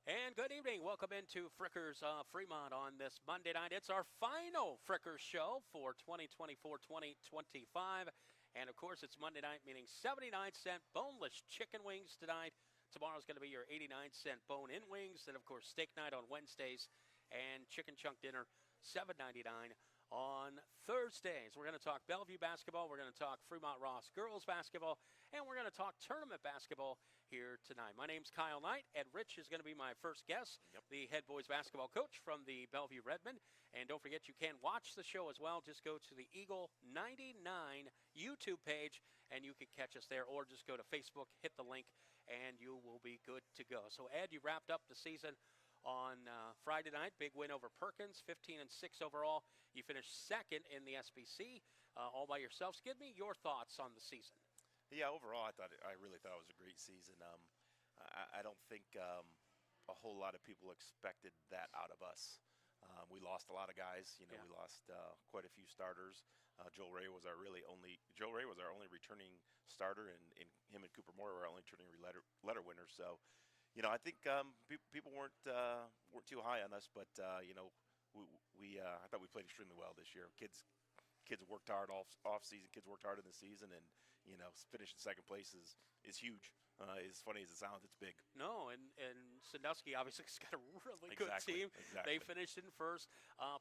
And good evening. Welcome into Frickers Fremont on this Monday night. It's our final Frickers show for 2024-2025. And of course, it's Monday night, meaning 79-cent boneless chicken wings tonight. Tomorrow's going to be your 89-cent bone-in wings. Then, of course, steak night on Wednesdays and chicken chunk dinner, $7.99 on Thursdays. We're going to talk Bellevue basketball. We're going to talk Fremont Ross girls basketball. And we're going to talk tournament basketball here tonight. My name's Kyle Knight. Ed Rich is going to be my first guest, the head boys basketball coach from the Bellevue Redmen. And don't forget, you can watch the show as well. Just go to the Eagle 99 YouTube page, and you can catch us there. Or just go to Facebook, hit the link, and you will be good to go. So, Ed, you wrapped up the season on Friday night. Big win over Perkins, 15-6 overall. You finished second in the SBC all by yourselves. Give me your thoughts on the season. Yeah, overall, I really thought it was a great season. I don't think a whole lot of people expected that out of us. We lost a lot of guys. We lost quite a few starters. Joel Ray was our only returning starter, and him and Cooper Moore were our only returning letter winners. So, I think people weren't too high on us, but I thought we played extremely well this year. Kids worked hard off season. Kids worked hard in the season, and finishing second place is huge. As funny as it sounds, it's big. No, and Sandusky obviously has got a really good team. Exactly. They finished in first.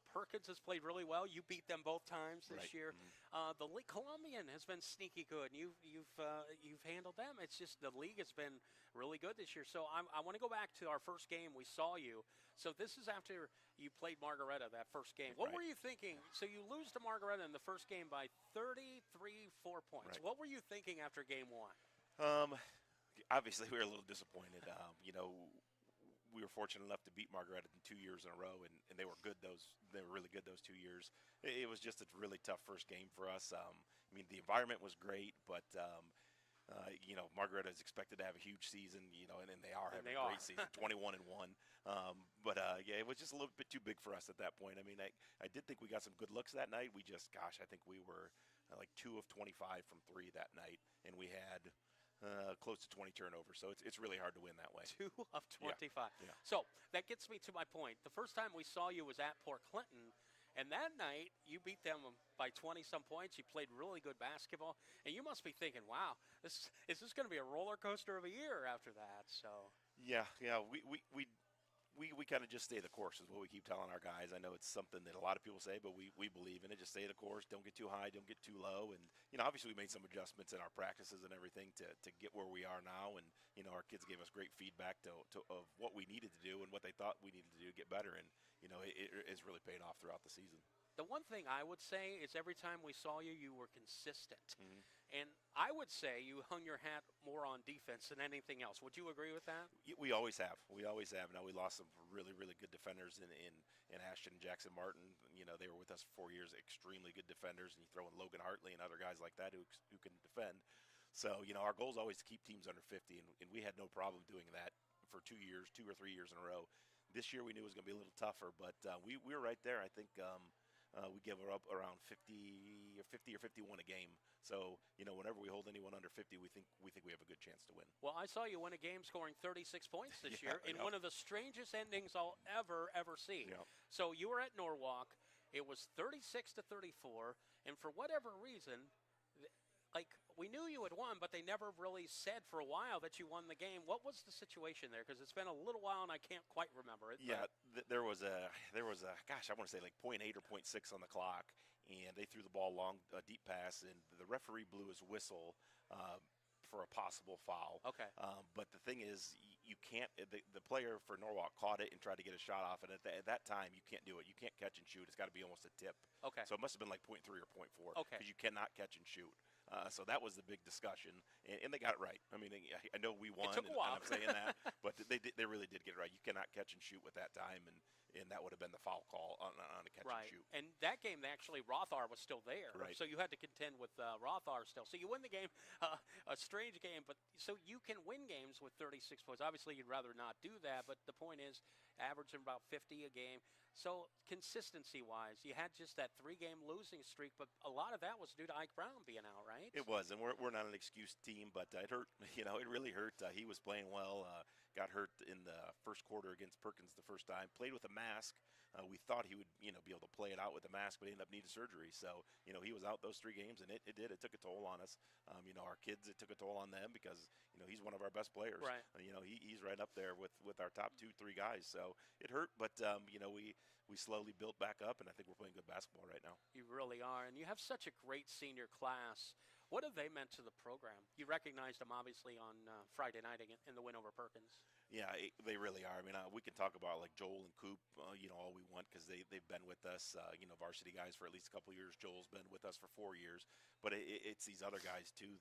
Perkins has played really well. You beat them both times this year. Mm-hmm. The league Columbian has been sneaky good. You've handled them. It's just the league has been really good this year. So I want to go back to our first game. We saw you. So this is after you played Margaretta that first game. What were you thinking? So you lose to Margaretta in the first game by 4 points. What were you thinking after game one? Obviously, we were a little disappointed. We were fortunate enough to beat Margaretta in 2 years in a row, and they were good. They were really good those 2 years. It was just a really tough first game for us. The environment was great, but Margaretta is expected to have a huge season. And they are having a great season, 21-1. It was just a little bit too big for us at that point. I did think we got some good looks that night. I think we were like 2 of 25 from three that night, and we had close to 20 turnovers, so it's really hard to win that way. 2 of 25. Yeah. So that gets me to my point. The first time we saw you was at Port Clinton, and that night you beat them by 20-some points. You played really good basketball, and you must be thinking, wow, is this going to be a roller coaster of a year after that? So yeah, we kind of just stay the course is what we keep telling our guys. I know it's something that a lot of people say, but we believe in it. Just stay the course. Don't get too high. Don't get too low. And, obviously we made some adjustments in our practices and everything to get where we are now. And, our kids gave us great feedback of what we needed to do and what they thought we needed to do to get better. And, it's really paid off throughout the season. The one thing I would say is every time we saw you, you were consistent. Mm-hmm. And I would say you hung your hat more on defense than anything else. Would you agree with that? We always have. Now, we lost some really, really good defenders in Ashton and Jackson Martin. They were with us for 4 years, extremely good defenders. And you throw in Logan Hartley and other guys like that who can defend. So, our goal is always to keep teams under 50, and we had no problem doing that for 2 or 3 years in a row. This year we knew it was going to be a little tougher, but we were right there. I think we give up around 50 or 51 a game. So, whenever we hold anyone under 50, we think we have a good chance to win. Well, I saw you win a game scoring 36 points this year in one of the strangest endings I'll ever see. Yeah. So you were at Norwalk. It was 36-34, and for whatever reason, we knew you had won, but they never really said for a while that you won the game. What was the situation there? Because it's been a little while and I can't quite remember it. Yeah, there was a gosh, I want to say like 0.8 or 0.6 on the clock, and they threw the ball long, a deep pass, and the referee blew his whistle for a possible foul. Okay. But the thing is, you can't. The player for Norwalk caught it and tried to get a shot off, and at that time, you can't do it. You can't catch and shoot. It's got to be almost a tip. Okay. So it must have been like 0.3 or 0.4. Okay. Because you cannot catch and shoot. So that was the big discussion, and they got it right. I know we won, it took a while. and I'm saying that, but they really did get it right. You cannot catch and shoot with that time, and that would have been the foul call on a catch and shoot. And that game, actually, Rothar was still there. Right. So you had to contend with Rothar still. So you win the game, a strange game, but so you can win games with 36 points. Obviously, you'd rather not do that, but the point is averaging about 50 a game. So consistency-wise, you had just that 3-game losing streak, but a lot of that was due to Ike Brown being out, right? It was, and we're not an excuse team, but it hurt. It really hurt. He was playing well. got hurt in the first quarter against Perkins the first time. Played with a mask. We thought he would, be able to play it out with the mask, but he ended up needing surgery. So, he was out those 3 games, and it did. It took a toll on us. Our kids, it took a toll on them because, he's one of our best players. Right. He's right up there with our top 2-3 guys. So it hurt, but, we slowly built back up, and I think we're playing good basketball right now. You really are, and you have such a great senior class. What have they meant to the program? You recognized them obviously on Friday night in the win over Perkins. Yeah, they really are. I mean, we can talk about like Joel and Coop, all we want because they've been with us, varsity guys for at least a couple of years. Joel's been with us for 4 years, but it's these other guys too.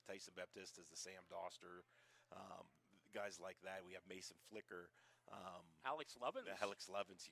Tyson Baptiste is the Sam Doster, guys like that. We have Mason Flicker. Alex Levins.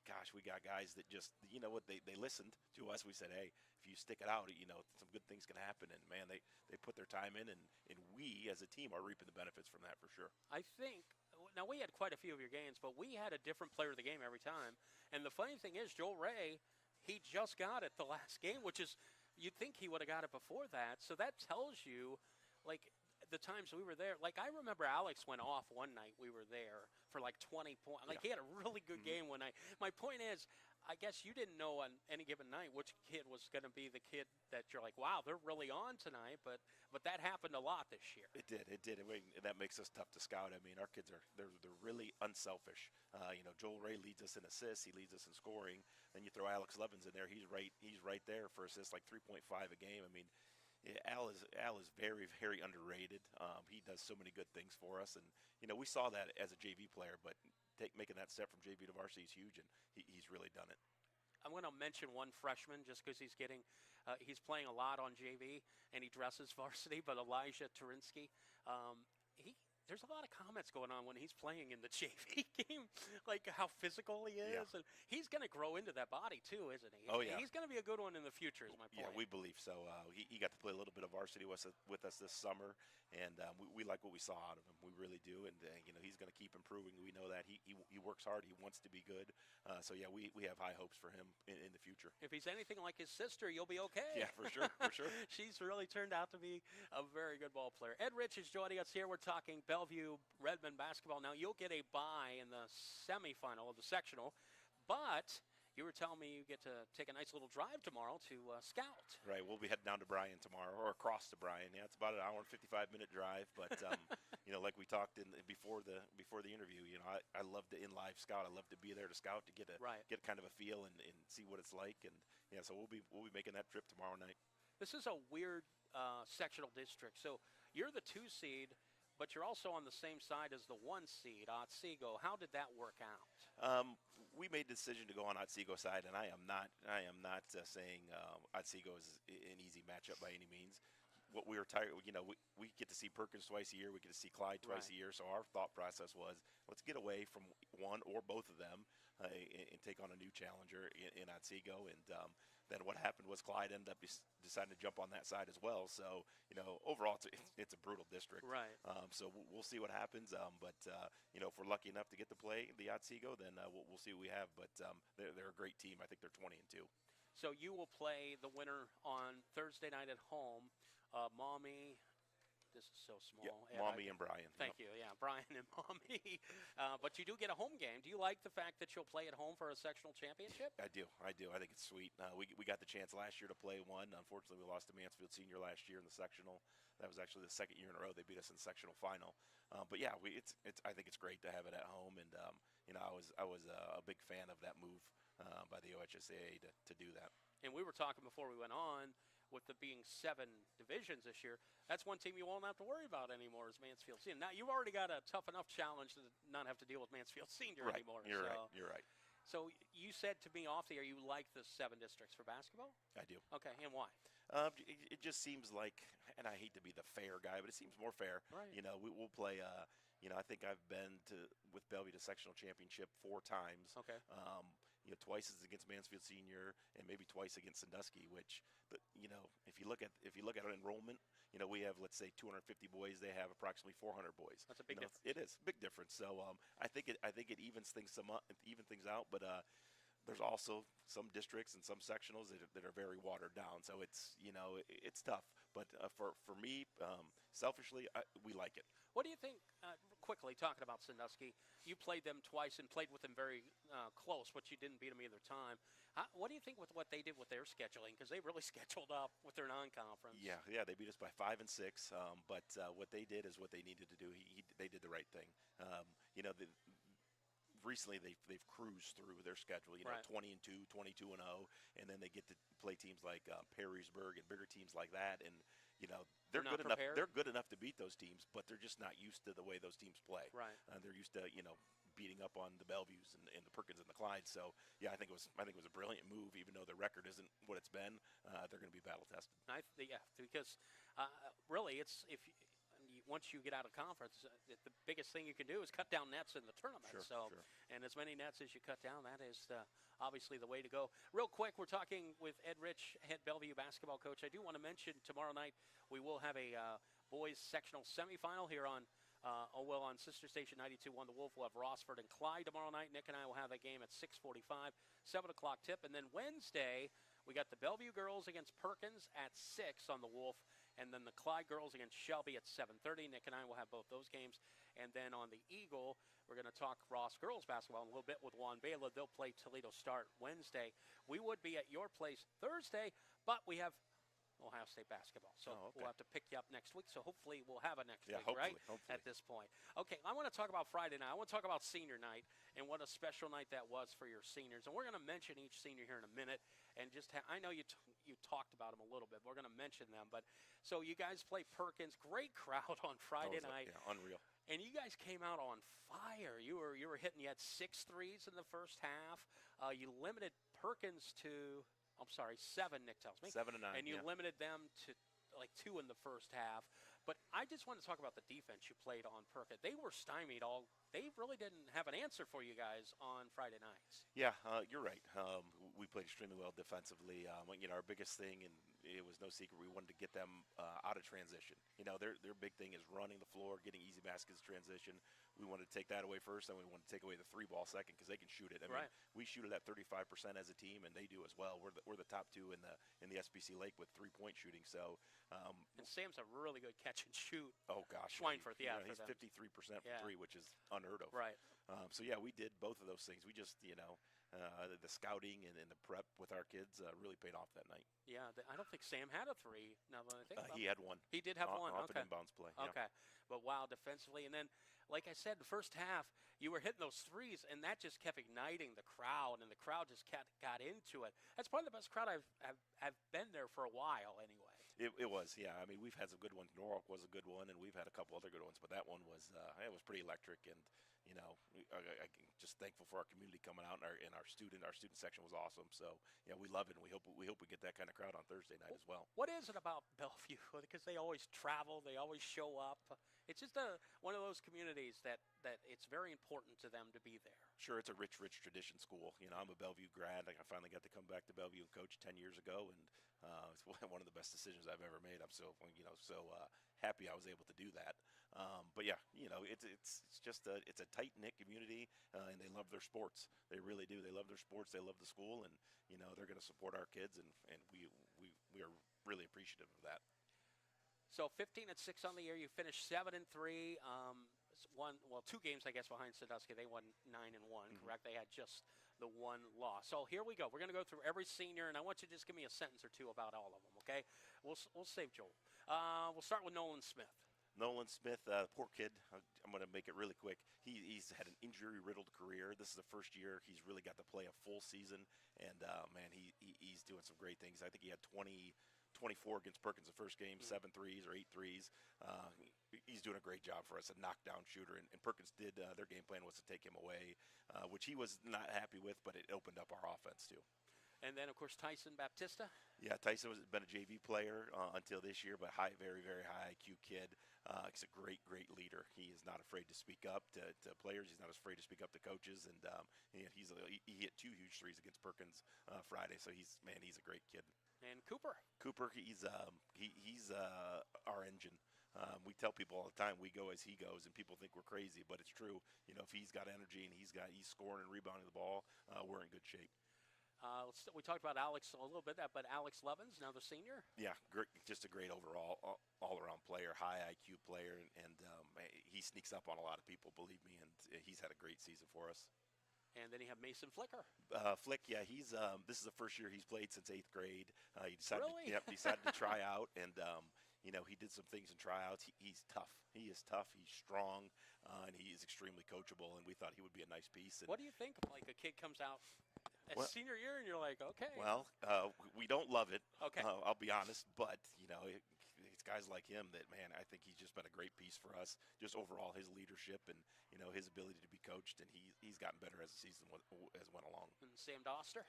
Gosh, we got guys that just, they listened to us. We said, hey, if you stick it out, some good things can happen. And, man, they put their time in, and we as a team are reaping the benefits from that for sure. I think, now we had quite a few of your games, but we had a different player of the game every time. And the funny thing is, Joel Ray, he just got it the last game, which is, you'd think he would have got it before that. So that tells you, like, the times we were there, like I remember Alex went off one night we were there for like 20 points. Like he had a really good game one night. My point is, I guess you didn't know on any given night which kid was going to be the kid that you're like, wow, they're really on tonight. But that happened a lot this year. It did. That makes us tough to scout. I mean, our kids they're really unselfish. Joel Ray leads us in assists. He leads us in scoring. Then you throw Alex Levins in there. He's right there for assists, like 3.5 a game. I mean. Al is very, very underrated. He does so many good things for us, and we saw that as a JV player. But making that step from JV to varsity is huge, and he's really done it. I'm going to mention one freshman just because he's playing a lot on JV and he dresses varsity. But Elijah Turinsky, there's a lot of comments going on when he's playing in the JV game, like how physical he is. Yeah. And he's going to grow into that body too, isn't he? Oh, yeah. He's going to be a good one in the future is my point. Yeah, we believe so. He got to play a little bit of varsity with us this summer, and we like what we saw out of him. We really do, and he's going to keep improving. We know that. He works hard. He wants to be good. So, yeah, we have high hopes for him in the future. If he's anything like his sister, you'll be okay. Yeah, for sure. She's really turned out to be a very good ball player. Ed Rich is joining us here. We're talking Bellevue Redmond basketball. Now, you'll get a bye in the semifinal of the sectional, but you were telling me you get to take a nice little drive tomorrow to scout. Right, we'll be heading down to Bryan tomorrow, or across to Bryan. Yeah, it's about an hour and 55-minute drive, but like we talked before the interview, I love to in-live scout. I love to be there to scout to get kind of a feel and see what it's like, and so we'll be making that trip tomorrow night. This is a weird sectional district. So you're the 2 seed. But you're also on the same side as the 1 seed, Otsego. How did that work out? We made the decision to go on Otsego side, and I am not saying Otsego is an easy matchup by any means. What we were tired, we get to see Perkins twice a year. We get to see Clyde twice a year. So our thought process was, let's get away from one or both of them and take on a new challenger in Otsego. And then what happened was Clyde ended up deciding to jump on that side as well. So, overall, it's a brutal district. Right. So we'll see what happens. But if we're lucky enough to get to play the Otsego, then we'll see what we have. But they're a great team. I think they're 20-2. So you will play the winner on Thursday night at home. Mommy. This is so small. Yeah, Mommy and Bryan. Thank you. Yeah, Bryan and Mommy. But you do get a home game. Do you like the fact that you'll play at home for a sectional championship? I do. I think it's sweet. We got the chance last year to play one. Unfortunately, we lost to Mansfield Senior last year in the sectional. That was actually the second year in a row they beat us in the sectional final. But yeah, I think it's great to have it at home. And I was a big fan of that move by the OHSAA to do that. And we were talking before we went on. With there being 7 divisions this year, that's one team you won't have to worry about anymore is Mansfield Senior. Now, you've already got a tough enough challenge to not have to deal with Mansfield Senior anymore. You're right. So you said to me off the air you like the 7 districts for basketball? I do. Okay, and why? It just seems like, and I hate to be the fair guy, but it seems more fair. Right. We'll play, I think I've been with Bellevue to sectional championship 4 times. Okay. Twice is against Mansfield Senior, and maybe twice against Sandusky. Which, if you look at an enrollment, we have, let's say, 250 boys. They have approximately 400 boys. That's a big difference. It is a big difference. So I think it evens things out. But there's also some districts and some sectionals that are very watered down. So it's it's tough. But for me, selfishly, we like it. What do you think? quickly, talking about Sandusky, you played them twice and played with them very close, but you didn't beat them either time. What do you think with what they did with their scheduling? Because they really scheduled up with their non-conference. Yeah, they beat us by 5 and 6. But what they did is what they needed to do. They did the right thing. Recently they've cruised through their schedule, 20 and 2, 22 and 0, and then they get to play teams like Perrysburg and bigger teams like that, and they're good enough. They're good enough to beat those teams, but they're just not used to the way those teams play. Right. They're used to beating up on the Bellevues and the Perkins and the Clydes. So yeah, I think it was a brilliant move, even though their record isn't what it's been. They're going to be battle tested. Yeah, because really, it's once you get out of conference, the biggest thing you can do is cut down nets in the tournament. Sure. And as many nets as you cut down, that is obviously the way to go. Real quick, we're talking with Ed Rich, head Bellevue basketball coach. I do want to mention tomorrow night we will have a boys sectional semifinal here on on Sister Station 92.1. The Wolf will have Rossford and Clyde tomorrow night. Nick and I will have that game at 6:45, 7 o'clock tip. And then Wednesday, we got the Bellevue girls against Perkins at 6 on the Wolf. And then the Clyde girls against Shelby at 7:30. Nick and I will have both those games. And then on the Eagle, we're going to talk Ross girls basketball in a little bit with Juan Baylor. They'll play Toledo Start Wednesday. We would be at your place Thursday, but we have Ohio State basketball. So we'll have to pick you up next week. So hopefully we'll have a next week, right? Hopefully. At this point. Okay, I want to talk about Friday night. I want to talk about senior night and what a special night that was for your seniors. And we're going to mention each senior here in a minute. And just I know you talked about them a little bit. We're going to mention them. But so you guys play Perkins. Great crowd on Friday night. Yeah, unreal. And you guys came out on fire. You were hitting. You had 6 threes in the first half. You limited Perkins to 7, Nick tells me. 7 to 9. And you limited them to like 2 in the first half. But I just want to talk about the defense you played on Perkins. They were stymied all. They really didn't have an answer for you guys on Friday nights. Yeah, you're right. We played extremely well defensively. Our biggest thing, and it was no secret, we wanted to get them out of transition. Their big thing is running the floor, getting easy baskets transition. We wanted to take that away first, and we wanted to take away the 3-ball second because they can shoot it. I mean, we shoot it at 35% as a team, and they do as well. We're the top 2 in the SBC Lake with 3-point shooting. So, and Sam's a really good catch and shoot. Oh gosh, Schweinfurth, he's 53% from 3, which is unheard of. Right. So yeah, we did both of those things. We just the scouting and the prep with our kids really paid off that night. Yeah, I don't think Sam had a 3. Now that I think about he had one. He did have one. Off Okay. an inbounds play. Okay. Yeah. But wow, defensively, and then like I said, the first half you were hitting those 3s, and that just kept igniting the crowd, and the crowd just got into it. That's probably the best crowd I've been there for a while, anyway. It was, yeah. I mean, we've had some good ones. Norwalk was a good one, and we've had a couple other good ones, but that one was it was pretty electric. And I'm just thankful for our community coming out, and our student section was awesome. So yeah, we love it, and we hope we get that kind of crowd on Thursday night as well. What is it about Bellevue? Because they always travel, they always show up. It's just one of those communities that it's very important to them to be there. Sure, it's a rich tradition school. I'm a Bellevue grad. I finally got to come back to Bellevue and coach 10 years ago, and it's one of the best decisions I've ever made. I'm so happy I was able to do that. But yeah, it's just it's a tight-knit community, and they love their sports. They really do. They love their sports. They love the school, and they're going to support our kids, and we are really appreciative of that. So 15 and 6 on the year. You finished 7 and 3. 2 games I guess behind Sandusky. They won 9 and 1. Correct? They had just the 1 loss. So here we go. We're going to go through every senior, and I want you to just give me a sentence or 2 about all of them. Okay? We'll save Joel. We'll start with Nolan Smith. Nolan Smith, poor kid. I'm going to make it really quick. He's had an injury-riddled career. This is the first year he's really got to play a full season, and man, he's doing some great things. I think he had 24 against Perkins the first game, 7 threes or 8 threes. He's doing a great job for us, a knockdown shooter. And Perkins did, their game plan was to take him away, which he was not happy with, but it opened up our offense too. And then, of course, Tyson Baptista. Yeah, Tyson has been a JV player until this year, but very, very high IQ kid. He's a great leader. He is not afraid to speak up to players. He's not afraid to speak up to coaches. And he hit 2 huge threes against Perkins Friday. So he's a great kid. And Cooper, he's our engine. We tell people all the time we go as he goes, and people think we're crazy, but it's true. If he's got energy and he's scoring and rebounding the ball, we're in good shape. We talked about Alex a little bit, but Alex Levins, another senior. Yeah, just a great overall, all-around player, high IQ player, and he sneaks up on a lot of people, believe me, and he's had a great season for us. And then you have Mason Flicker. Flick, yeah, he's this is the first year he's played since 8th grade. He decided, Really? decided to try out, and he did some things in tryouts. He's tough. He is tough. He's strong, and he is extremely coachable. And we thought he would be a nice piece. And What do you think? Like a kid comes out Well- senior year, and you're like, okay. well, we don't love it. Okay. I'll be honest, but it's guys like him that, man, I think he's just been a great piece for us. Just overall, his leadership and his ability to be coached, and he's gotten better as the season went along. And Sam Doster.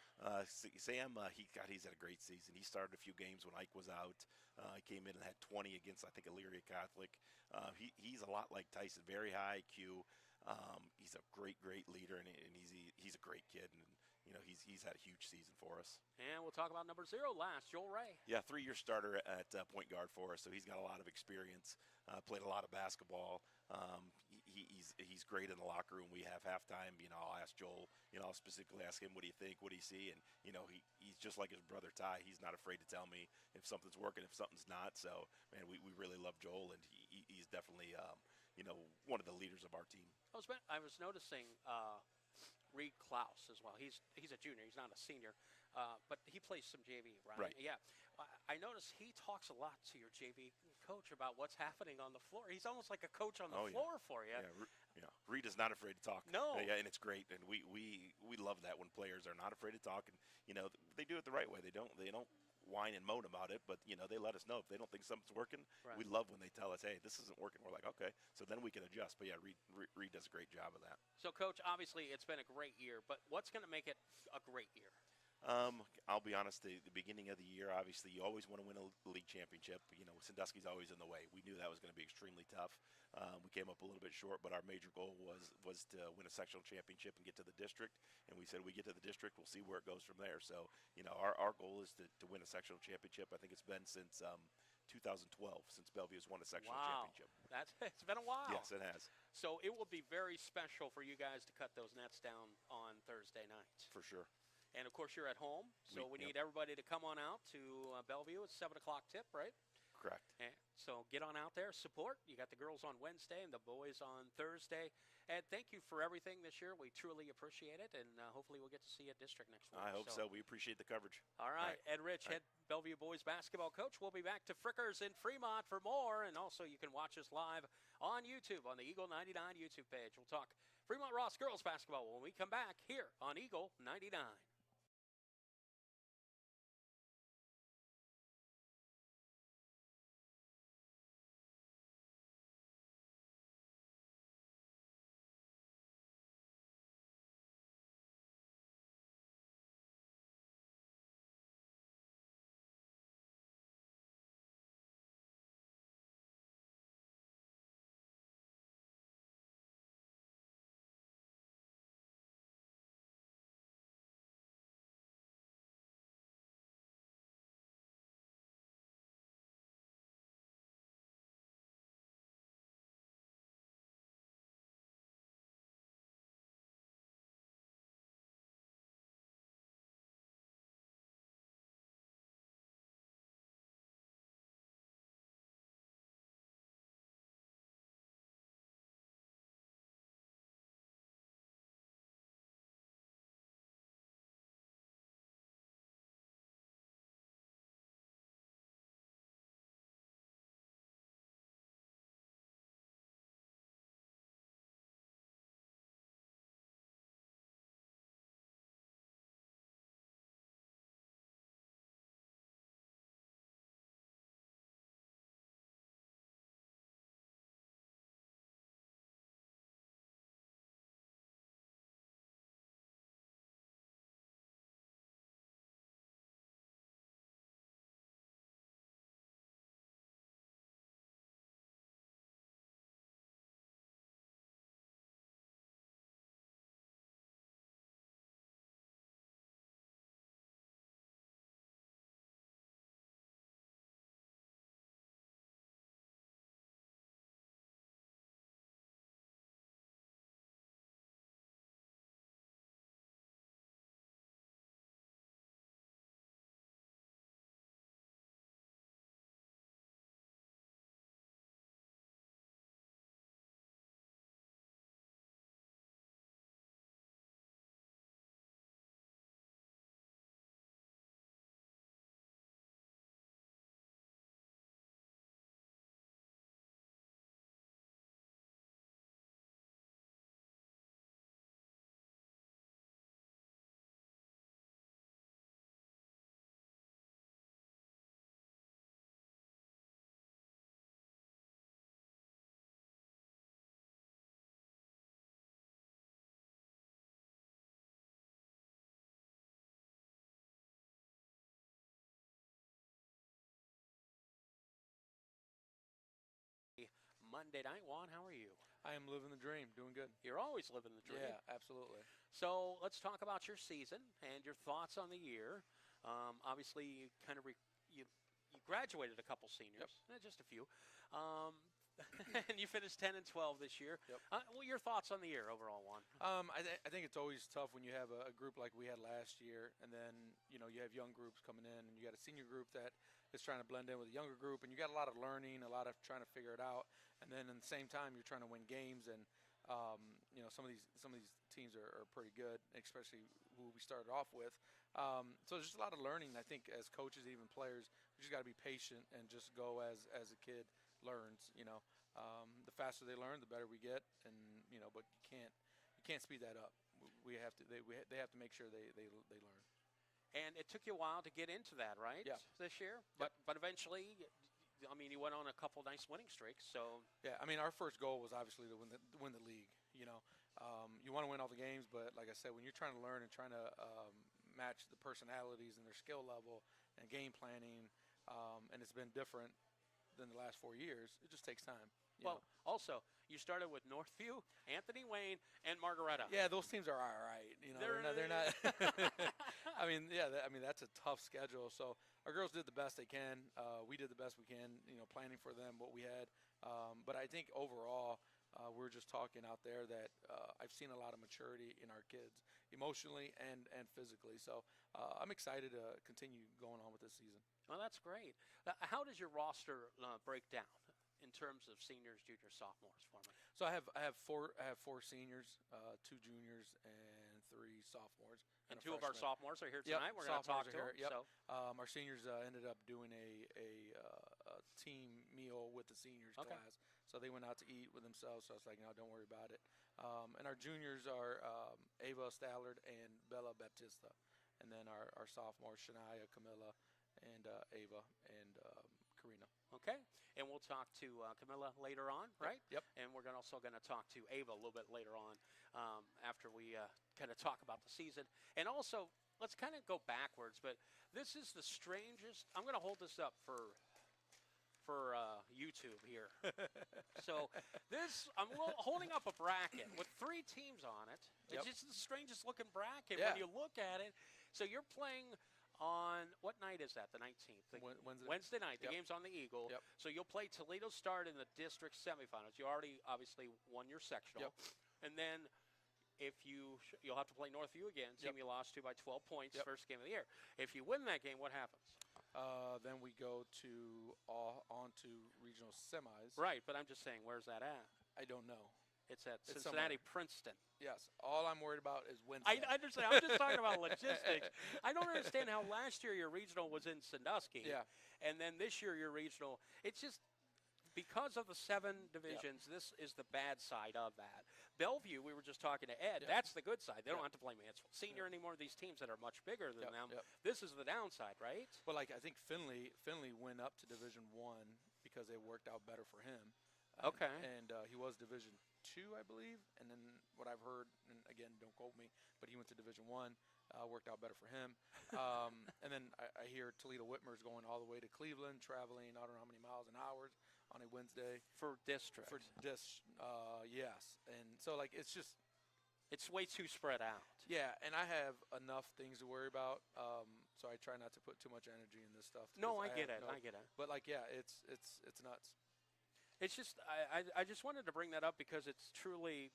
Sam, he's had a great season. He started a few games when Ike was out. He came in and had 20 against, I think, Elyria Catholic. He's a lot like Tyson, very high IQ. He's a great leader, and he's a great kid, and he's had a huge season for us. And we'll talk about number 0 last, Joel Ray. Yeah, 3-year starter at point guard for us, so he's got a lot of experience. Played a lot of basketball. He's great in the locker room. We have halftime. I'll ask Joel. I'll specifically ask him, what do you think? What do you see? And he's just like his brother Ty. He's not afraid to tell me if something's working, if something's not. So man, we really love Joel, and he's definitely one of the leaders of our team. I was noticing Reed Klaus as well. He's a junior. He's not a senior, but he plays some JV, right? Right. Yeah. I noticed he talks a lot to your JV coach about what's happening on the floor. He's almost like a coach on the floor for you. Yeah, Reed is not afraid to talk. No. Yeah, and it's great, and we love that when players are not afraid to talk, and they do it the right way. They don't whine and moan about it, but they let us know if they don't think something's working. Right. We love when they tell us, hey, this isn't working. We're like, okay, so then we can adjust. But yeah, Reed does a great job of that. So, Coach, obviously it's been a great year, but what's going to make it a great year? I'll be honest, the beginning of the year, obviously, you always want to win a league championship. Sandusky's always in the way. We knew that was going to be extremely tough. We came up a little bit short, but our major goal was to win a sectional championship and get to the district. And we said, we get to the district, we'll see where it goes from there. So, our goal is to win a sectional championship. I think it's been since 2012 since Bellevue's won a sectional championship. It's been a while. Yes, it has. So it will be very special for you guys to cut those nets down on Thursday nights. For sure. And, of course, you're at home, so we need everybody to come on out to Bellevue. It's 7 o'clock tip, right? Correct. And so get on out there, support. You got the girls on Wednesday and the boys on Thursday. And thank you for everything this year. We truly appreciate it, and hopefully we'll get to see you at District next week. I hope so. We appreciate the coverage. All right. Ed Rich, head Bellevue boys basketball coach. We'll be back to Frickers in Fremont for more, and also you can watch us live on YouTube on the Eagle 99 YouTube page. We'll talk Fremont Ross girls basketball when we come back here on Eagle 99. Monday night. Juan, how are you? I am living the dream, doing good. You're always living the dream. Yeah, absolutely. So let's talk about your season and your thoughts on the year. Obviously, you kind of you graduated a couple seniors, just a few, and you finished 10 and 12 this year. Yep. Well, your thoughts on the year overall, Juan? I think it's always tough when you have a group like we had last year, and then you have young groups coming in, and you got a senior group that is trying to blend in with a younger group, and you got a lot of learning, a lot of trying to figure it out, and then at the same time you're trying to win games, and some of these teams are pretty good, especially who we started off with. So there's just a lot of learning. I think as coaches, even players, we just got to be patient and just go as a kid learns. The faster they learn, the better we get, and but you can't speed that up. They have to make sure they learn. And it took you a while to get into that, right? Yeah. This year, but eventually, I mean, you went on a couple nice winning streaks. So yeah, I mean, our first goal was obviously to win the league. You want to win all the games, but like I said, when you're trying to learn and trying to match the personalities and their skill level and game planning, and it's been different than the last 4 years, it just takes time. Also, you started with Northview, Anthony Wayne, and Margaretta. Yeah, those teams are all right. They're not. I mean, that's a tough schedule. So our girls did the best they can. We did the best we can. Planning for them what we had. But I think overall, we're just talking out there that I've seen a lot of maturity in our kids, emotionally and physically. So I'm excited to continue going on with this season. Well, that's great. How does your roster break down in terms of seniors, juniors, sophomores for me? So I have four seniors, 2 juniors, and 3 sophomores. And 2 of our sophomores are here tonight. We're going to talk to them. Yep. So. Our seniors ended up doing a team meal with the seniors class. So they went out to eat with themselves. So I was like, no, don't worry about it. And our juniors are Ava Stallard and Bella Baptista. And then our sophomores, Shania, Camilla, and Ava, and Karina. Okay, and we'll talk to Camilla later on, right? Yep. And we're also going to talk to Ava a little bit later on after we kind of talk about the season. And also, let's kind of go backwards, but this is the strangest. I'm going to hold this up for YouTube here. So I'm holding up a bracket with 3 teams on it. It's just the strangest looking bracket when you look at it. So you're playing on what night is that? The 19th. Wednesday night. The game's on the Eagle. Yep. So you'll play Toledo Start in the district semifinals. You already obviously won your sectional. And then if you'll have to play Northview again, team you lost to by 12 points, first game of the year. If you win that game, what happens? Then we go on to regional semis. Right, but I'm just saying, where's that at? I don't know. It's at Cincinnati Princeton. Yes. All I'm worried about is Wednesday. I understand. I'm just talking about logistics. I don't understand how last year your regional was in Sandusky. Yeah. And then this year your regional. It's just because of the 7 divisions, this is the bad side of that. Bellevue, we were just talking to Ed. That's the good side. They don't have to play Mansfield Senior anymore. These teams that are much bigger than them. This is the downside, right? Well, I think Finley went up to Division I because it worked out better for him. Okay. And he was Division II, I believe. And then what I've heard, and again, don't quote me, but he went to Division I. Worked out better for him. And then I hear Toledo Whitmer's going all the way to Cleveland, traveling I don't know how many miles and hours on a Wednesday. For district. Yes. And so, it's just. It's way too spread out. Yeah, and I have enough things to worry about, so I try not to put too much energy in this stuff. No, I get it. I get it. But, it's nuts. It's just I just wanted to bring that up because it's truly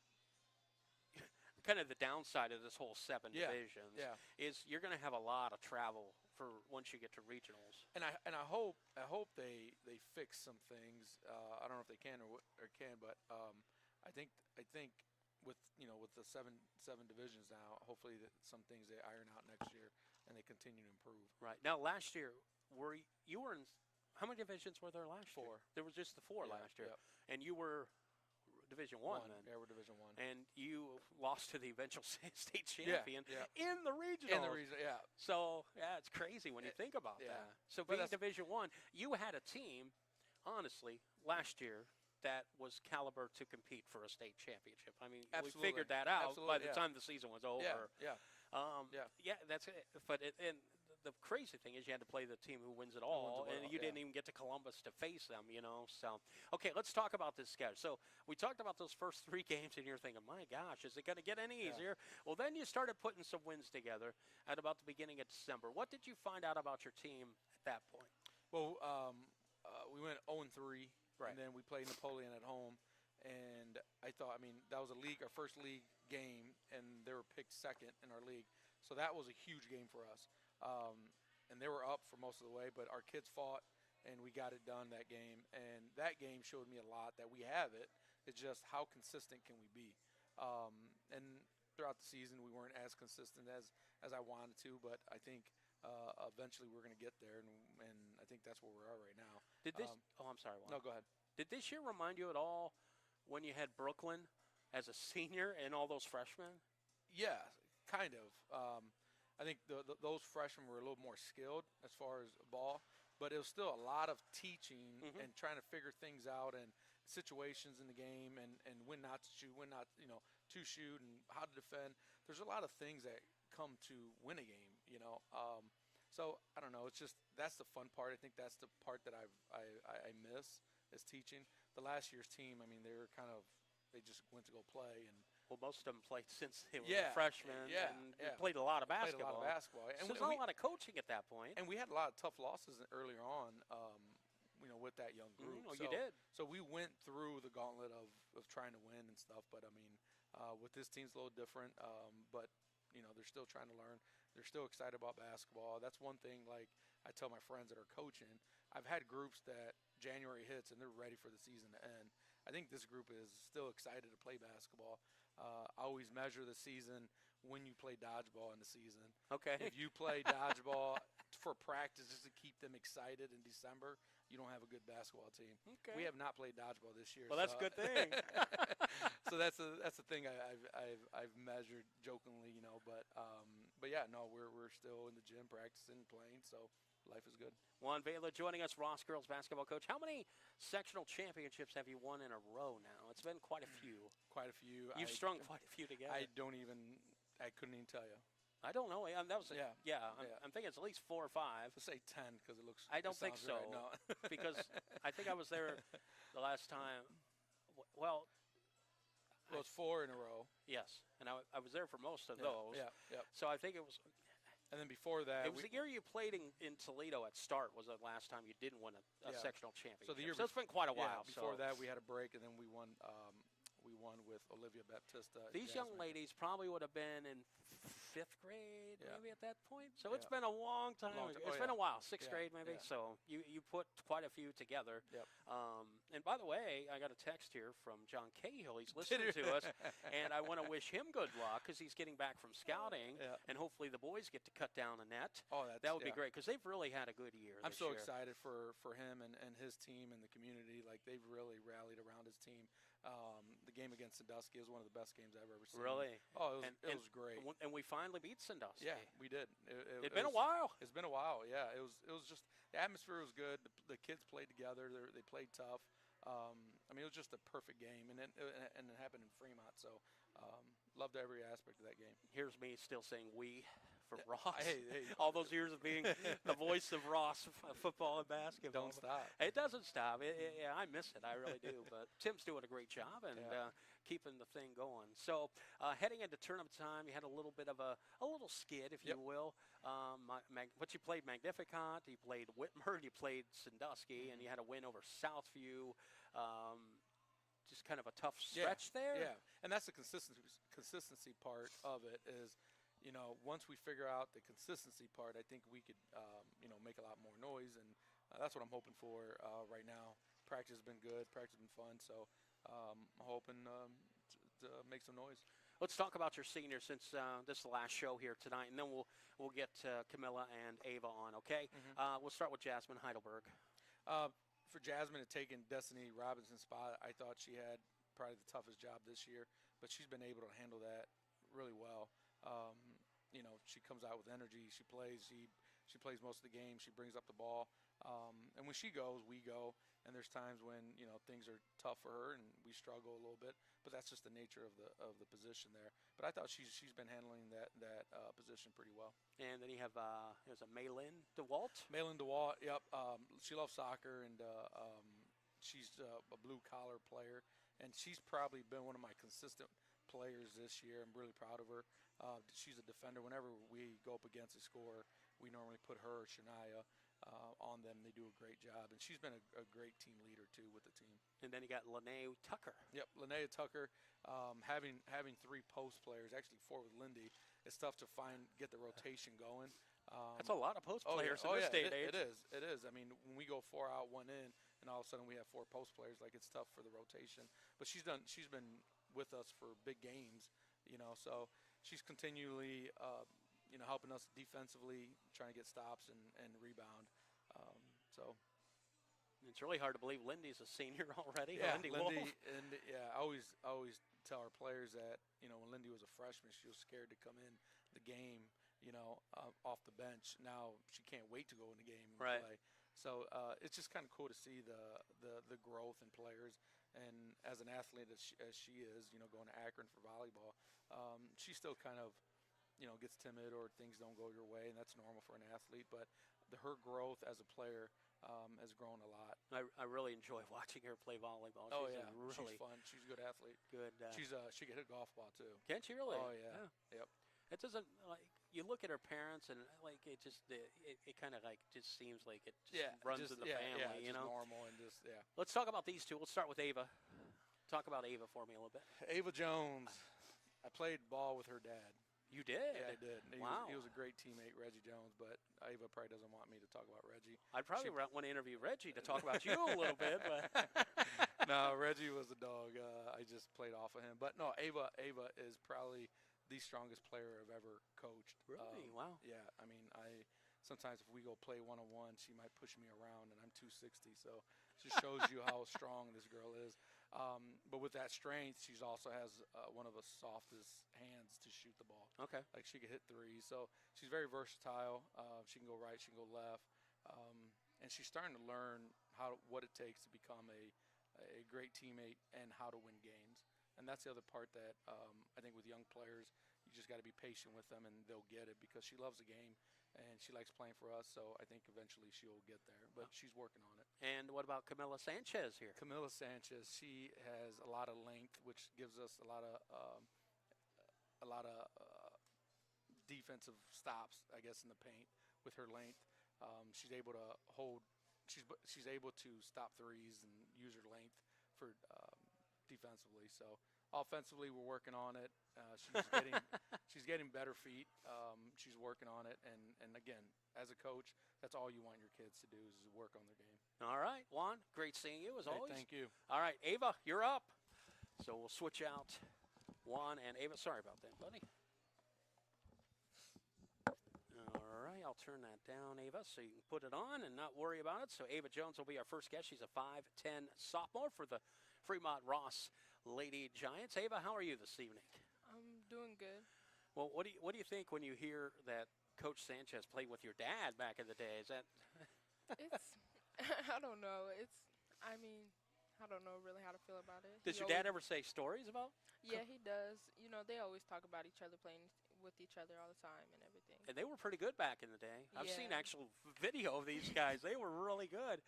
kind of the downside of this whole 7 divisions is you're going to have a lot of travel for once you get to regionals. And I hope they fix some things. I don't know if they can or can, but I think with the seven divisions now, hopefully that some things they iron out next year and they continue to improve. Right. Now last year you were in. How many divisions were there last year? 4. There was just the 4 last year. Yep. And you were Division I then. Yeah, we're Division I. And you lost to the eventual state champion in the regional. In the regional, yeah. So, it's crazy when you think about that. So being Division I, you had a team, honestly, last year that was caliber to compete for a state championship. I mean, we figured that out by the time the season was over. Yeah. Yeah, that's it. But and the crazy thing is you had to play the team who wins it all, and you didn't even get to Columbus to face them, So, okay, let's talk about this schedule. So we talked about those first 3 games, and you're thinking, my gosh, is it going to get any easier? Well, then you started putting some wins together at about the beginning of December. What did you find out about your team at that point? Well, we went 0-3, Right. and then we played Napoleon at home. And I thought, that was our first league game, and they were picked second in our league. So that was a huge game for us. And they were up for most of the way, but our kids fought, and we got it done that game. And that game showed me a lot that we have it. It's just how consistent can we be? And throughout the season, we weren't as consistent as I wanted to, but I think eventually we're going to get there, and I think that's where we are right now. Did this? I'm sorry. Juan. No, go ahead. Did this year remind you at all when you had Brooklyn as a senior and all those freshmen? Yeah, kind of. I think those freshmen were a little more skilled as far as ball, but it was still a lot of teaching and trying to figure things out and situations in the game and when not to shoot, when not, to shoot and how to defend. There's a lot of things that come to win a game, So I don't know. It's just that's the fun part. I think that's the part that I miss is teaching. The last year's team, they just went to go play and. Well, most of them played since they were freshmen. And played a lot of basketball. And so there's not a lot of coaching at that point. And we had a lot of tough losses earlier on, with that young group. You did. So we went through the gauntlet of trying to win and stuff. But, with this team's a little different. But, they're still trying to learn. They're still excited about basketball. That's one thing, like I tell my friends that are coaching. I've had groups that January hits and they're ready for the season to end. I think this group is still excited to play basketball. I always measure the season when you play dodgeball in the season. Okay. If you play dodgeball for practice just to keep them excited in December, you don't have a good basketball team. Okay. We have not played dodgeball this year. Well, that's a good thing. So that's the thing I've measured jokingly, But yeah, no, we're still in the gym practicing, playing. So life is good. Juan Vela joining us, Ross girls basketball coach. How many sectional championships have you won in a row now? It's been quite a few. Quite a few. You've strung quite a few together. I couldn't even tell you. I don't know. That was I'm thinking it's at least 4 or 5. Let's say 10 because it looks. I don't think so. Right. No. Because I think I was there the last time. Well, it's 4 in a row. Yes, and I was there for most of those. Yeah. So I think it was. And then before that, it was the year you played in Toledo at Start was the last time you didn't win a sectional championship. So it's been quite a while. Before that, we had a break, and then we won. We won with Olivia Baptista. These young ladies probably would have been in 5th grade, maybe at that point. So it's been a long time. It's been a while, 6th grade maybe. Yeah. So you put quite a few together. Yep. And by the way, I got a text here from John Cahill. He's listening to us, and I want to wish him good luck because he's getting back from scouting, and hopefully the boys get to cut down a net. Oh, that would be great because they've really had a good year. I'm so excited for him and his team and the community. Like they've really rallied around his team. The game against Sandusky is one of the best games I've ever seen. Really? Oh, it was great. And we finally beat Sandusky. Yeah, we did. It's been a while. It's been a while. Yeah, it was just the atmosphere was good. The kids played together. They played tough. It was just a perfect game, and it happened in Fremont. So loved every aspect of that game. Here's me still saying we for Ross. Hey. All those years of being the voice of Ross football and basketball. Don't stop. It doesn't stop. I miss it. I really do. But Tim's doing a great job and keeping the thing going. So heading into tournament time, you had a little bit of a little skid, if you will. But you played Magnificant, you played Whitmer, you played Sandusky, and you had a win over Southview. Just kind of a tough stretch there. Yeah, and that's the consistency part of it is, once we figure out the consistency part, I think we could, make a lot more noise, and that's what I'm hoping for right now. Practice has been good. Practice has been fun, so I'm hoping to make some noise. Let's talk about your senior since this is the last show here tonight, and then we'll get Camilla and Ava on, okay? We'll start with Jasmine Heidelberg. For Jasmine to take in Destiny Robinson's spot, I thought she had probably the toughest job this year, but she's been able to handle that really well. She comes out with energy. She plays. She plays most of the game. She brings up the ball. And when she goes, we go. And there's times when things are tough for her and we struggle a little bit. But that's just the nature of the position there. But I thought she's been handling that position position pretty well. And then you have there's a Maylin DeWalt. Malin DeWalt, yep. She loves soccer, and she's a blue-collar player. And she's probably been one of my consistent players this year. I'm really proud of her. She's a defender. Whenever we go up against a scorer, we normally put her or Shania on them. They do a great job. And she's been a great team leader, too, with the team. And then you got Lene Tucker. Yep, Linnea Tucker. Having 3 post players, actually 4 with Lindy, it's tough to get the rotation going. That's a lot of post players in this day and age. It is. I mean, when we go 4 out, 1 in, and all of a sudden we have 4 post players, like it's tough for the rotation. But she's been with us for big games, so she's continually, helping us defensively, trying to get stops and rebound. So. It's really hard to believe Lindy's a senior already. Yeah, Lindy Lindy, Wolf. and I always tell our players that when Lindy was a freshman, she was scared to come in the game, off the bench. Now she can't wait to go in the game and play. So it's just kind of cool to see the growth in players. And as an athlete as she is, going to Akron for volleyball, she still kind of gets timid or things don't go your way, and that's normal for an athlete. But her growth as a player has grown a lot. I really enjoy watching her play volleyball. Oh, she's yeah. really She's fun. She's a good athlete. good. She can hit a golf ball, too. Can she really? Oh, yeah. Yep. It doesn't you look at her parents and it just it kind of just seems like it just runs in the family. Just normal and just Let's talk about these two. Let's start with Ava. Talk about Ava for me a little bit. Ava Jones. I played ball with her dad. You did? Yeah, I did. Wow. He was a great teammate, Reggie Jones, but Ava probably doesn't want me to talk about Reggie. I'd probably want to interview Reggie to talk about you a little bit, but No, Reggie was a dog. I just played off of him. But no, Ava is probably the strongest player I've ever coached. Really? Wow. Yeah, I mean, sometimes if we go play one-on-one, she might push me around, and I'm 260, so it just shows you how strong this girl is. But with that strength, she also has one of the softest hands to shoot the ball. Okay. Like she can hit threes, so she's very versatile. She can go right, she can go left, and she's starting to learn what it takes to become a great teammate and how to win games. And that's the other part that I think with young players, you just got to be patient with them, and they'll get it because she loves the game and she likes playing for us. So I think eventually she'll get there, but she's working on it. And what about Camila Sanchez here? Camila Sanchez, she has a lot of length, which gives us a lot of defensive stops, I guess, in the paint with her length. She's able to hold. She's able to stop threes and use her length for defensively. So offensively, we're working on it. She's getting better feet. She's working on it, and again, as a coach, that's all you want your kids to do is work on their game. All right, Juan, great seeing you as always. Thank you. All right, Ava, you're up. So we'll switch out Juan and Ava. Sorry about that, buddy. All right, I'll turn that down, Ava, so you can put it on and not worry about it. So Ava Jones will be our first guest. She's a 5'10" sophomore for the Fremont Ross Lady Giants. Ava, how are you this evening? I'm doing good. Well, what do you think when you hear that Coach Sanchez played with your dad back in the day? Is that It's, I don't know. I don't know really how to feel about it. Does your dad ever say stories about? Yeah, he does. They always talk about each other playing with each other all the time and everything. And they were pretty good back in the day. I've seen Yeah. actual video of these guys. They were really good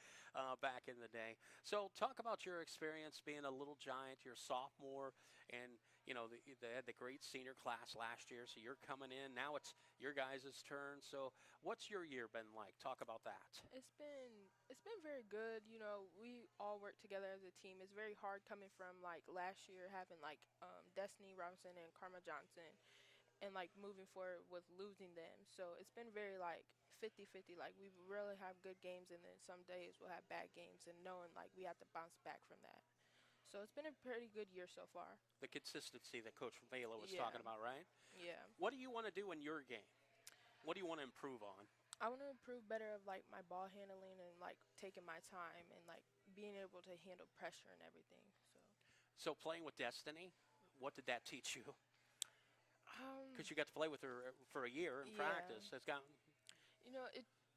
back in the day. So talk about your experience being a little Giant. You're a sophomore, and they had the great senior class last year. So you're coming in now. It's your guys' turn. So what's your year been like? Talk about that. It's been very good. We all work together as a team. It's very hard coming from last year having Destiny Robinson and Karma Johnson, and moving forward with losing them. So it's been very 50-50. We really have good games, and then some days we'll have bad games, and knowing we have to bounce back from that. So it's been a pretty good year so far. The consistency that Coach Vela was Yeah. talking about, right? Yeah. What do you want to do in your game? What do you want to improve on? I want to improve better of my ball handling and taking my time and being able to handle pressure and everything. So playing with Destiny, what did that teach you? Because you got to play with her for a year in Yeah. practice. It's got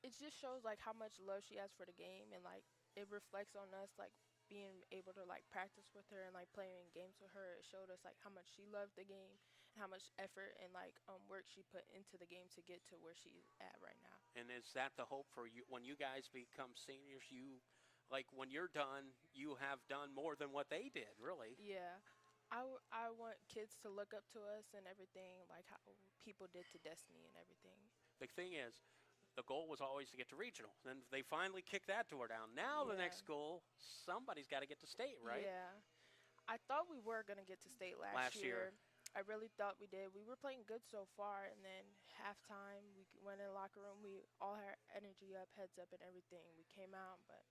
it just shows how much love she has for the game, and it reflects on us being able to practice with her and playing games with her. It showed us how much she loved the game and how much effort and work she put into the game to get to where she's at right now. And is that the hope for you when you guys become seniors? When you're done, you have done more than what they did, really. Yeah. I want kids to look up to us and everything, like how people did to Destiny and everything. The thing is, the goal was always to get to regional. And they finally kicked that door down. Now the Yeah. next goal, somebody's got to get to state, right? Yeah. I thought we were going to get to state last year. I really thought we did. We were playing good so far, and then halftime, we went in the locker room. We all had energy up, heads up, and everything. We came out, but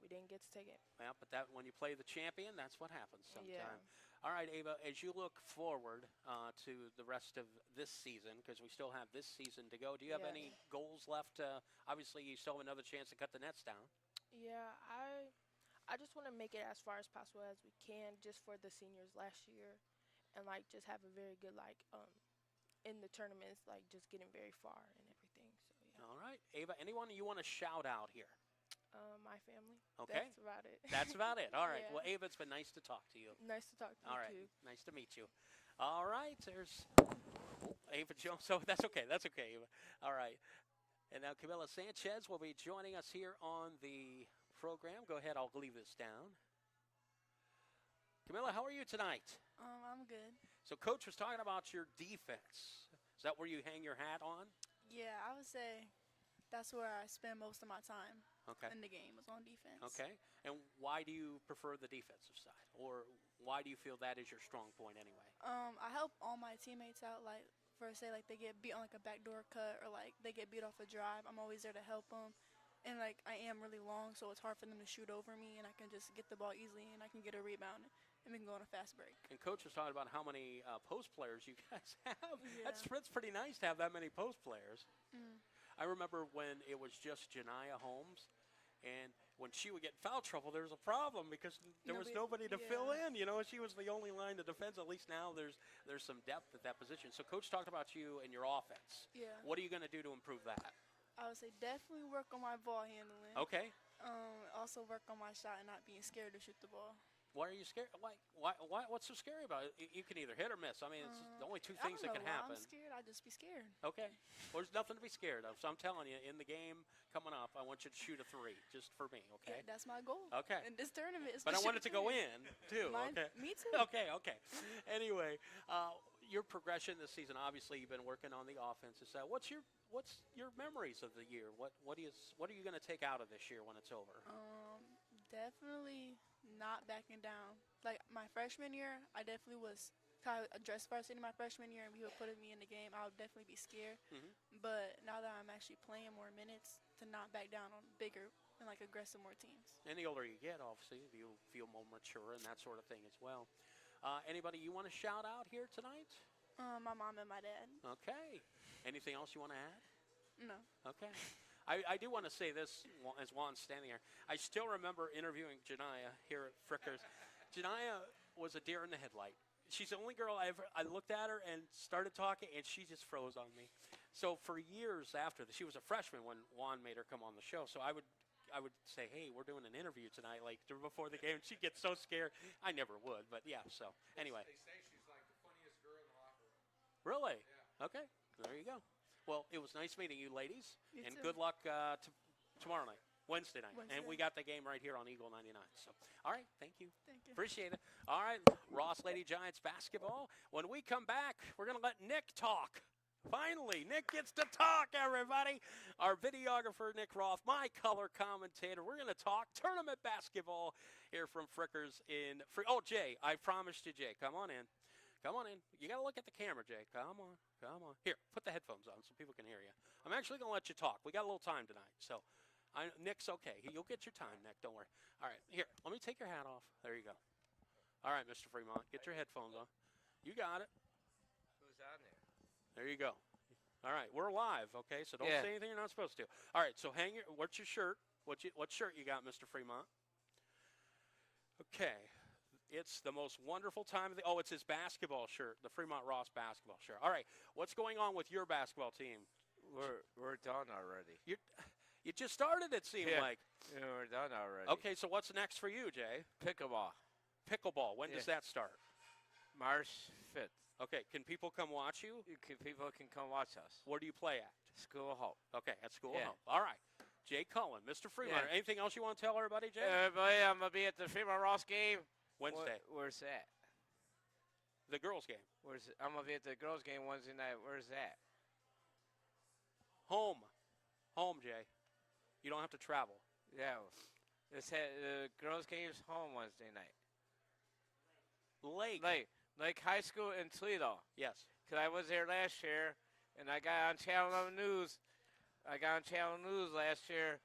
we didn't get to take it. Yeah, but when you play the champion, that's what happens sometimes. Yeah. All right, Ava, as you look forward to the rest of this season, because we still have this season to go, do you have Yeah. any goals left? Obviously, you still have another chance to cut the nets down. Yeah, I just want to make it as far as possible as we can, just for the seniors last year, and just have a very good in the tournaments, just getting very far and everything. So yeah. All right, Ava, anyone you want to shout out here? My family. Okay. That's about it. That's about it. All right. Yeah. Well, Ava, it's been nice to talk to you. Nice to talk to All you right. too. Nice to meet you. All right. There's Ava Jones. So that's okay. That's okay, Ava. All right. And now Camila Sanchez will be joining us here on the program. Go ahead. I'll leave this down. Camila, how are you tonight? I'm good. So Coach was talking about your defense. Is that where you hang your hat on? Yeah, I would say that's where I spend most of my time Okay. in the game, is on defense. Okay. And why do you prefer the defensive side? Or why do you feel that is your strong point anyway? I help all my teammates out, they get beat on a backdoor cut or they get beat off a drive. I'm always there to help them. And I am really long, so it's hard for them to shoot over me, and I can just get the ball easily, and I can get a rebound, and we can go on a fast break. And Coach was talking about how many post players you guys have. Yeah. That's pretty nice to have that many post players. Mm. I remember when it was just Janiyah Holmes, and when she would get in foul trouble, there was a problem because there was nobody to fill yeah. in. She was the only line of defense. At least now there's some depth at that position. So Coach talked about you and your offense. Yeah. What are you going to do to improve that? I would say definitely work on my ball handling. Okay. Also work on my shot and not being scared to shoot the ball. Why are you scared? Why? What's so scary about it? You can either hit or miss. I mean, it's the only two things that can happen. I'm scared. I'd just be scared. Okay. Well, there's nothing to be scared of. So I'm telling you, in the game coming up, I want you to shoot a 3, just for me, okay? Yeah, that's my goal. Okay. In this tournament, is But I to want shoot it to go three. in, too, Mine- okay? Me too. Okay. Anyway, your progression this season, obviously you've been working on the offensive side. What's your memories of the year? What are you going to take out of this year when it's over? Definitely not backing down. My freshman year, I definitely was kind of addressed varsity my freshman year, and people putting me in the game. I would definitely be scared. Mhm. But now that I'm actually playing more minutes, to not back down on bigger and aggressive more teams. And the older you get, obviously, you feel more mature and that sort of thing as well. Anybody you want to shout out here tonight? My mom and my dad. Okay. Anything else you want to add? No. Okay. I do want to say this as Juan's standing here. I still remember interviewing Janiyah here at Frickers. Janiyah was a deer in the headlight. She's the only girl I looked at her and started talking, and she just froze on me. So for years after that, she was a freshman when Juan made her come on the show. So I would say, hey, we're doing an interview tonight, before the game. She'd get so scared. I never would, but yeah, so anyway. They say she's the funniest girl in the locker room. Really? Yeah. Okay, there you go. Well, it was nice meeting you, ladies, You and too. good luck tomorrow night, Wednesday night. And we got the game right here on Eagle 99. So, all right, thank you. Thank you. Appreciate it. All right, Ross Lady Giants basketball. When we come back, we're going to let Nick talk. Finally, Nick gets to talk, everybody. Our videographer, Nick Roth, my color commentator. We're going to talk tournament basketball here from Frickers in Free. Oh, Jay, I promised you, Jay. Come on in. Come on in. You got to look at the camera, Jay. Come on. Here, put the headphones on so people can hear you. I'm actually going to let you talk. We got a little time tonight. So, Nick's okay. You'll get your time, Nick. Don't worry. All right, here. Let me take your hat off. There you go. All right, Mr. Fremont. Get your headphones on. You got it. Who's on there? There you go. All right, we're live, okay? So don't say anything you're not supposed to. All right, so what's your shirt? What shirt you got, Mr. Fremont? Okay. It's the most wonderful time of it's his basketball shirt, the Fremont Ross basketball shirt. All right, what's going on with your basketball team? We're done already. You just started, it seemed like. Yeah, we're done already. Okay, so what's next for you, Jay? Pickleball. Pickleball. When does that start? March 5th. Okay, can people come watch you? People can come watch us. Where do you play at? School of Hope. Okay, at School Yeah. of Hope. All right. Jay Cullen, Mr. Fremont. Yeah. Anything else you want to tell everybody, Jay? Everybody, I'm going to be at the Fremont Ross game. Wednesday. Where's that? The girls' game. I'm going to be at the girls' game Wednesday night. Where's that? Home. Home, Jay. You don't have to travel. Yeah. The girls' game's home Wednesday night. Lake High School in Toledo. Yes. Because I was there last year, and I got on Channel 11 News. I got on Channel News last year.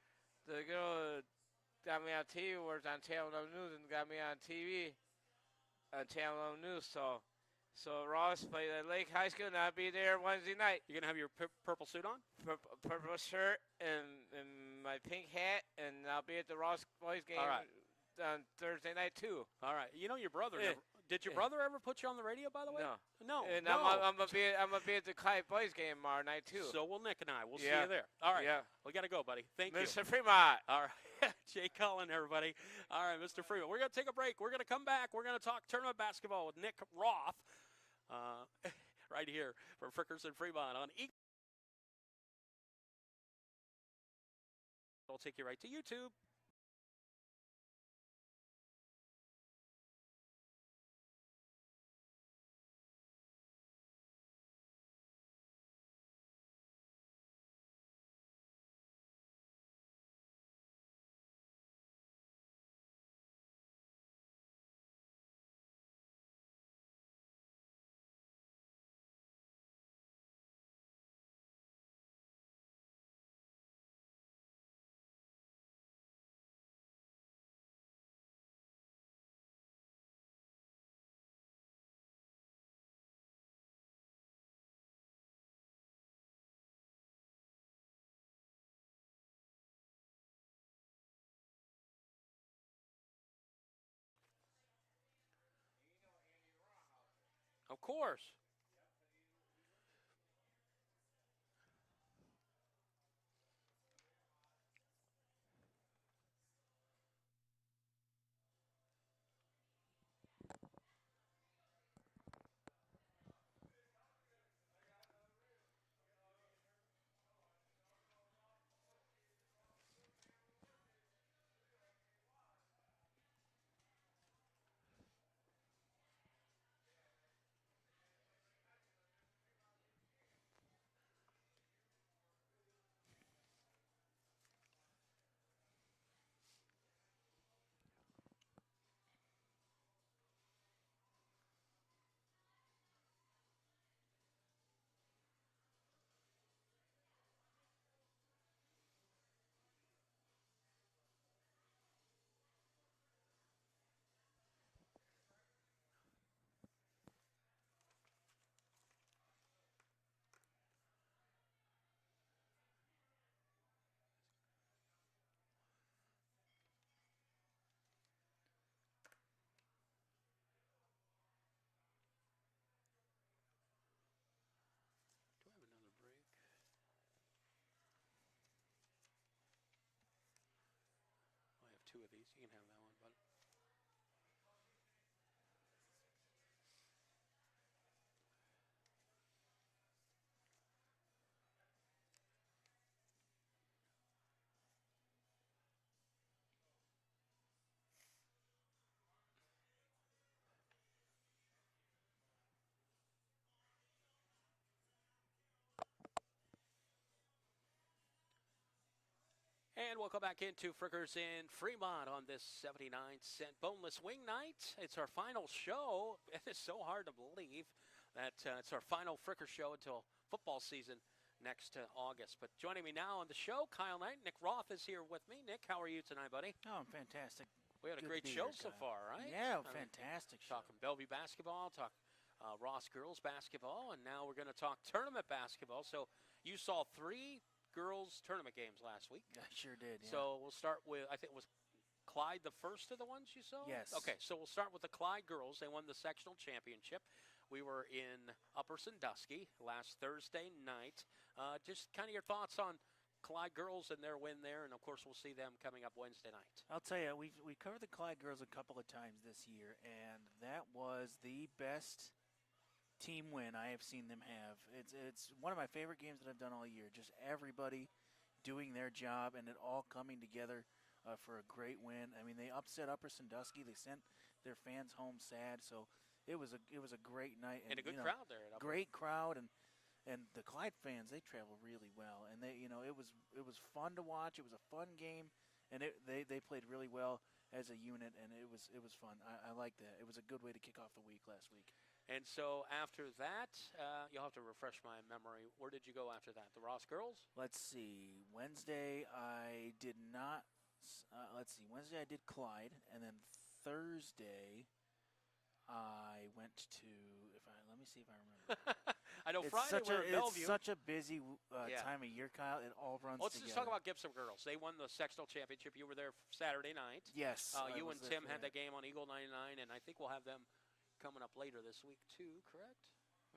The girl got me on TV, worked on Channel 11 News, and got me on TV on Channel 11 News. So Ross played at Lake High School, and I'll be there Wednesday night. You going to have your purple suit on? Purple shirt and my pink hat, and I'll be at the Ross boys game All right. on Thursday night, too. All right. You know your brother. Yeah. Did your brother ever put you on the radio, by the way? No. And no. I'm gonna be at the Clyde boys game tomorrow night too. So will Nick and I. We'll see Yeah. you there. All right. Yeah. We got to go, buddy. Thank you. Mr. Fremont. All right. Jay Cullen, everybody. All right, Mr. Fremont. We're going to take a break. We're going to come back. We're going to talk tournament basketball with Nick Roth right here from Frickers and Fremont on Eagle. We'll take you right to YouTube. Of course. Do I have another break? I have two of these. You can have that one, bud. And welcome back into Frickers in Fremont on this 79-cent boneless wing night. It's our final show. It is so hard to believe that it's our final Fricker show until football season next August. But joining me now on the show, Kyle Knight. Nick Roth is here with me. Nick, how are you tonight, buddy? Oh, I'm fantastic. We had a Good great to be show here, so Kyle. far, right? Yeah, I mean, fantastic show. talking Bellevue basketball, talk Ross girls basketball, and now we're going to talk tournament basketball. So you saw 3 girls tournament games last week. I sure did. Yeah. So we'll start with, I think it was Clyde the first of the ones you saw? Yes. Okay, so we'll start with the Clyde girls. They won the sectional championship. We were in Upper Sandusky last Thursday night. Just kind of your thoughts on Clyde girls and their win there, and of course we'll see them coming up Wednesday night. I'll tell you, we covered the Clyde girls a couple of times this year, and that was the best team win I have seen them have. It's one of my favorite games that I've done all year. Just everybody doing their job and it all coming together for a great win. I mean, they upset Upper Sandusky. They sent their fans home sad. So it was a great night and a good crowd there. At Upper. Great crowd and the Clyde fans, they travel really well. And they it was fun to watch. It was a fun game, and they played really well as a unit, and it was fun. I like that. It was a good way to kick off the week last week. And so after that, you'll have to refresh my memory. Where did you go after that? The Ross girls? Let's see. Wednesday I did not. Wednesday I did Clyde, and then Thursday I went to. Let me see if I remember. I know Friday we're in Bellevue. It's such a busy time of year, Kyle. It all runs Let's together. just talk about Gibson girls. They won the sectional championship. You were there Saturday night. Yes. You and Tim had that game on Eagle 99, and I think we'll have them coming up later this week too, correct?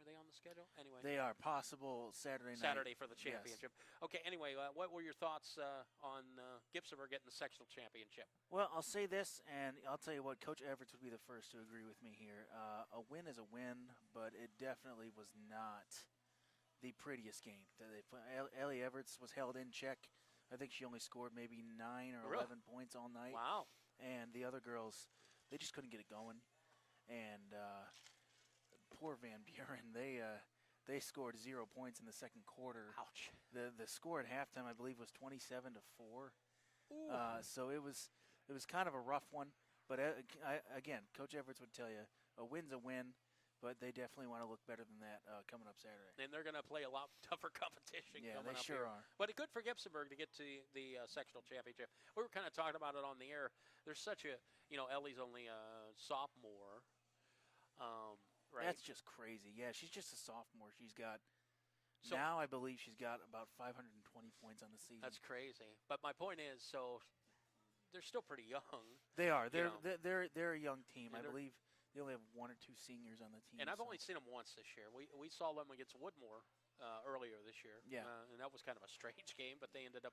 Are they on the schedule? Anyway. They are possible Saturday night. Saturday for the championship. Yes. Okay, anyway, what were your thoughts on Gibsonburg getting the sectional championship? Well, I'll say this, and I'll tell you what, Coach Everett would be the first to agree with me here. A win is a win, but it definitely was not the prettiest game. Ellie Everett was held in check. I think she only scored maybe 9 or 11 points all night. Wow. And the other girls, they just couldn't get it going. And poor Van Buren, they scored 0 points in the second quarter. Ouch. The score at halftime, I believe, was 27-4. So it was kind of a rough one. But again, Coach Everett would tell you a win's a win, but they definitely want to look better than that coming up Saturday. And they're going to play a lot tougher competition coming up. Yeah, they sure are. But good for Gibsonburg to get to the sectional championship. We were kind of talking about it on the air. There's such a, Ellie's only a sophomore. Right. That's just crazy. Yeah, she's just a sophomore. Now I believe she's got about 520 points on the season. That's crazy. But my point is, so they're still pretty young. They are. They're a young team. I believe they only have 1 or 2 seniors on the team. And I've only seen them once this year. We saw them against Woodmore earlier this year. Yeah. And that was kind of a strange game, but they ended up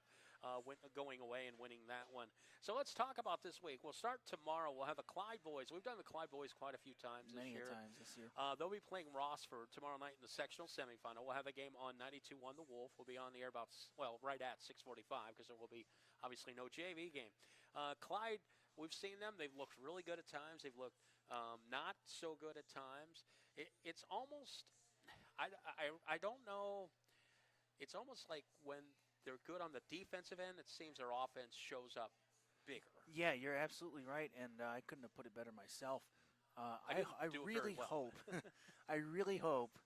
going away and winning that one. So let's talk about this week. We'll start tomorrow. We'll have the Clyde boys. We've done the Clyde boys quite a few times this year. Many times this year. They'll be playing Rossford tomorrow night in the sectional semifinal. We'll have a game on 92.1 The Wolf. We'll be on the air right at 6:45 because there will be obviously no JV game. Clyde, we've seen them. They've looked really good at times. They've looked not so good at times. It's almost, I don't know. It's almost like when they're good on the defensive end, it seems their offense shows up bigger. Yeah, you're absolutely right, and I couldn't have put it better myself. I really hope, I really hope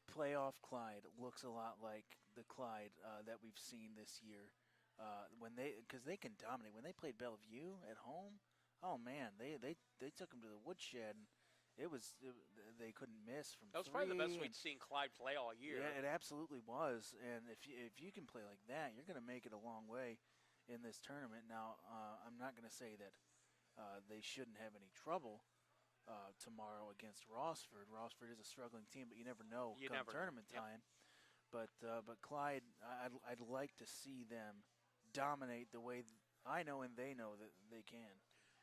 playoff Clyde looks a lot like the Clyde that we've seen this year. Because they can dominate. When they played Bellevue at home, oh man, they took them to the woodshed. And they couldn't miss from That was three. Probably the best we'd seen Clyde play all year. Yeah, it absolutely was. And if you can play like that, you're going to make it a long way in this tournament. Now, I'm not going to say that they shouldn't have any trouble tomorrow against Rossford. Rossford is a struggling team, but you never know come tournament time. But Clyde, I'd like to see them dominate the way I know and they know that they can.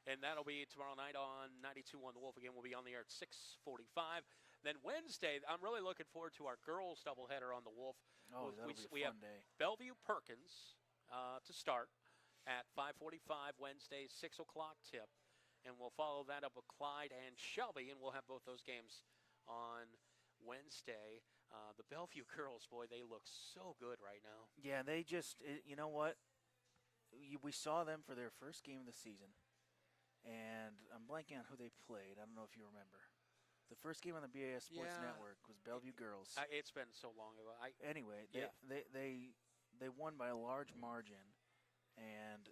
And that'll be tomorrow night on 92.1 The Wolf. Again, we'll be on the air at 6:45. Then Wednesday, I'm really looking forward to our girls doubleheader on The Wolf. Oh, that'll be a we fun have day. Bellevue Perkins to start at 5:45 Wednesday, 6 o'clock tip. And we'll follow that up with Clyde and Shelby, and we'll have both those games on Wednesday. The Bellevue girls, boy, they look so good right now. Yeah, they just, you know what? We saw them for their first game of the season. And I'm blanking on who they played. I don't know if you remember. The first game on the BAS Sports Network was Bellevue Girls. It's been so long ago. Anyway, they won by a large margin, and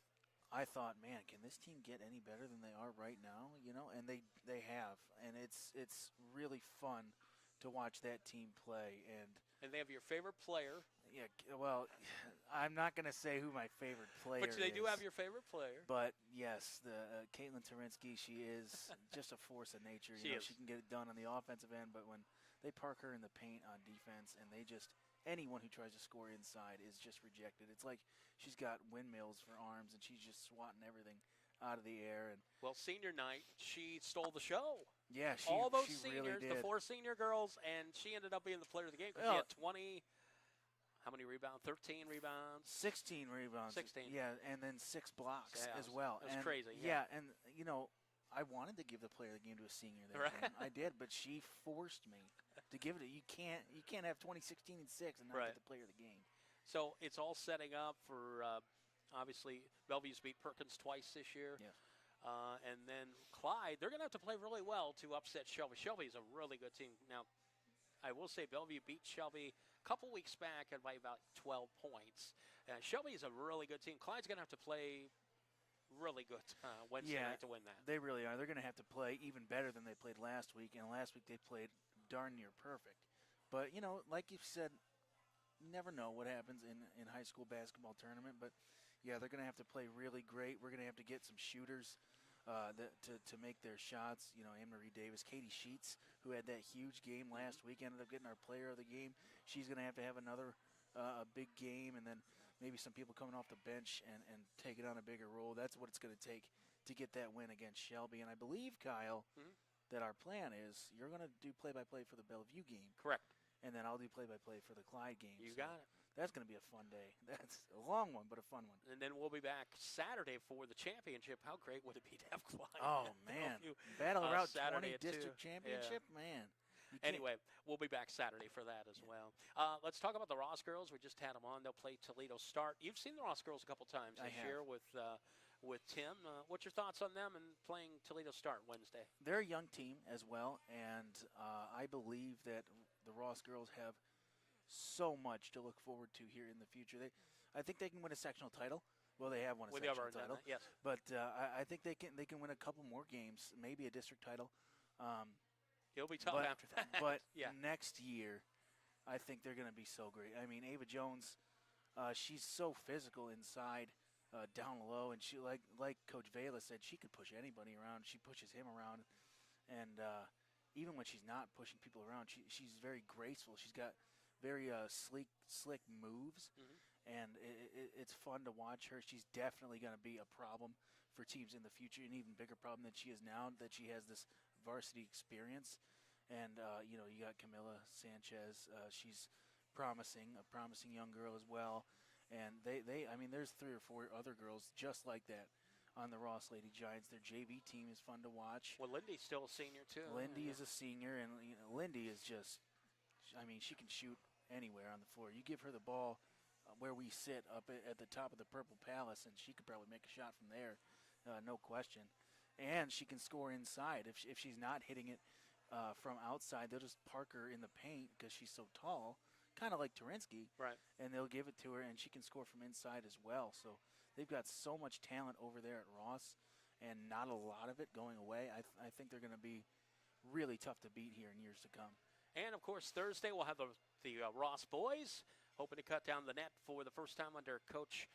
I thought, man, can this team get any better than they are right now? And they have, and it's really fun to watch that team play. And they have your favorite player. Yeah, well, I'm not going to say who my favorite player is. But they do have your favorite player. But, yes, Caitlin Terinsky, she is just a force of nature. She can get it done on the offensive end, but when they park her in the paint on defense and anyone who tries to score inside is just rejected. It's like she's got windmills for arms and she's just swatting everything out of the air. And Well, senior night, she stole the show. yeah, All those she seniors, really the did. 4 senior girls, and she ended up being the player of the game because Well, she had 20. How many rebounds? 13 rebounds. 16 rebounds. 16. Yeah, and then 6 blocks Yeah, as well. it was and crazy, Yeah, and I wanted to give the player of the game to a senior that Right. game. I did, but she forced me to give it. You can't have 20, 16, and 6 and not Right. get the player of the game. So it's all setting up for, obviously, Bellevue's beat Perkins twice this year. Yes. And then Clyde, they're going to have to play really well to upset Shelby. Shelby's a really good team. Now, I will say Bellevue beat Shelby a couple weeks back by about 12 points. Shelby's a really good team. Clyde's going to have to play really good Wednesday night to win that. They really are. They're going to have to play even better than they played last week, and last week they played darn near perfect. But, like you said, you never know what happens in high school basketball tournament. But, yeah, they're going to have to play really great. We're going to have to get some shooters to make their shots. Anne-Marie Davis, Katie Sheets, who had that huge game last week, ended up getting our player of the game. She's going to have another a big game, and then maybe some people coming off the bench and taking on a bigger role. That's what it's going to take to get that win against Shelby. And I believe, Kyle, that our plan is you're going to do play-by-play for the Bellevue game. Correct. And then I'll do play-by-play for the Clyde game. You So got it. That's going to be a fun day. That's a long one, but a fun one. And then we'll be back Saturday for the championship. How great would it be to have Clyde? Oh, at man. Bellevue? Battle Route Saturday 20 at District 2. Championship? Man. You can't- Anyway, we'll be back Saturday for that as well. Let's talk about the Ross girls. We just had them on. They'll play Toledo Start. You've seen the Ross girls a couple times I this have. year with Tim. What's your thoughts on them and playing Toledo Start Wednesday? They're a young team as well, and I believe that the Ross girls have so much to look forward to here in the future. I think they can win a sectional title. Well, they have won a Well, they have sectional already done title, that, yes. but I think they can win a couple more games, maybe a district title. It'll be tough but, after that. But yeah. next year, I think they're going to be so great. I mean, Ava Jones, she's so physical inside, down low, and she like Coach Vela said, she could push anybody around. She pushes him around, and even when she's not pushing people around, she's very graceful. She's got very slick moves, and it's fun to watch her. She's definitely going to be a problem for teams in the future, an even bigger problem than she is now, that she has this varsity experience. And, you got Camila Sanchez. She's promising, a promising young girl as well. And there's 3 or 4 other girls just like that on the Ross Lady Giants. Their JV team is fun to watch. Well, Lindy's still a senior, too. Lindy is a senior, and Lindy is just, she can shoot anywhere on the floor. You give her the ball where we sit up at the top of the Purple Palace, and she could probably make a shot from there, no question. And she can score inside. If she's not hitting it from outside, they'll just park her in the paint because she's so tall, kind of like Terinsky. Right. And they'll give it to her, and she can score from inside as well. So they've got so much talent over there at Ross, and not a lot of it going away. I think they're going to be really tough to beat here in years to come. And, of course, Thursday we'll have the Ross boys hoping to cut down the net for the first time under Coach